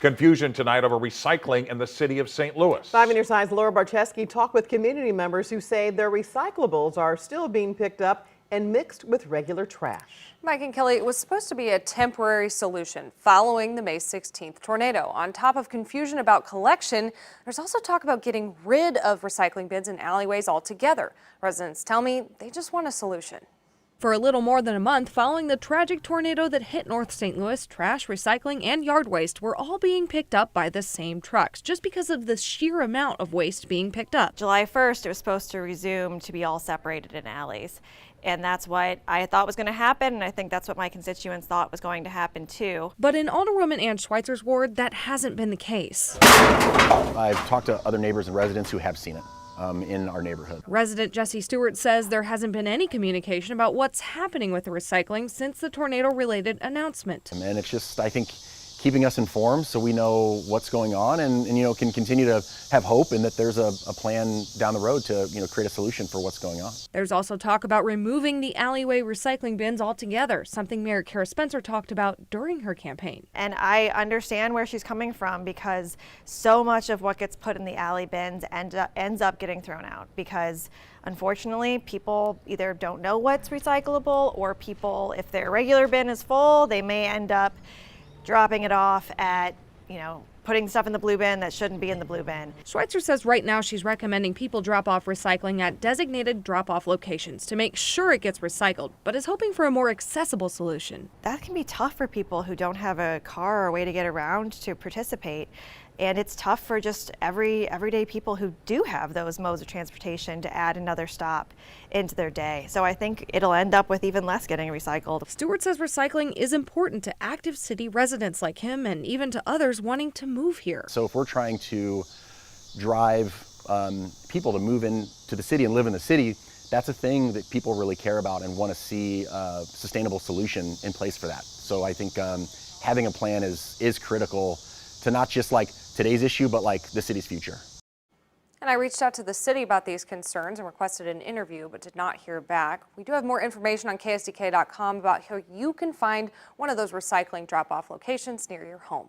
Confusion tonight over recycling in the city of St. Louis. 5 on your side's Laura Barcheski talked with community members who say their recyclables are still being picked up and mixed with regular trash. Mike and Kelly, it was supposed to be a temporary solution following the May 16th tornado. On top of confusion about collection, there's also talk about getting rid of recycling bins and alleyways altogether. Residents tell me they just want a solution. For a little more than a month following the tragic tornado that hit North St. Louis, trash, recycling, and yard waste were all being picked up by the same trucks, just because of the sheer amount of waste being picked up. July 1st, it was supposed to resume to be all separated in alleys. And that's what I thought was going to happen, and I think that's what my constituents thought was going to happen too. But in Alderwoman Ann Schweitzer's ward, that hasn't been the case. I've talked to other neighbors and residents who have seen it in our neighborhood. Resident Jesse Stewart says there hasn't been any communication about what's happening with the recycling since the tornado-related announcement. And it's just, I think, keeping us informed so we know what's going on and can continue to have hope and that there's a plan down the road to create a solution for what's going on. There's also talk about removing the alleyway recycling bins altogether, something Mayor Kara Spencer talked about during her campaign. And I understand where she's coming from because so much of what gets put in the alley bins ends up getting thrown out because unfortunately people either don't know what's recyclable or people, if their regular bin is full, they may end up dropping it off at, putting stuff in the blue bin that shouldn't be in the blue bin. Schweitzer says right now she's recommending people drop off recycling at designated drop-off locations to make sure it gets recycled, but is hoping for a more accessible solution. That can be tough for people who don't have a car or a way to get around to participate. And it's tough for just everyday people who do have those modes of transportation to add another stop into their day. So I think it'll end up with even less getting recycled. Stewart says recycling is important to active city residents like him and even to others wanting to move here. So if we're trying to drive people to move into the city and live in the city, that's a thing that people really care about and want to see a sustainable solution in place for that. So I think having a plan is critical to not just like today's issue, but like the city's future. And I reached out to the city about these concerns and requested an interview, but did not hear back. We do have more information on KSDK.com about how you can find one of those recycling drop-off locations near your home.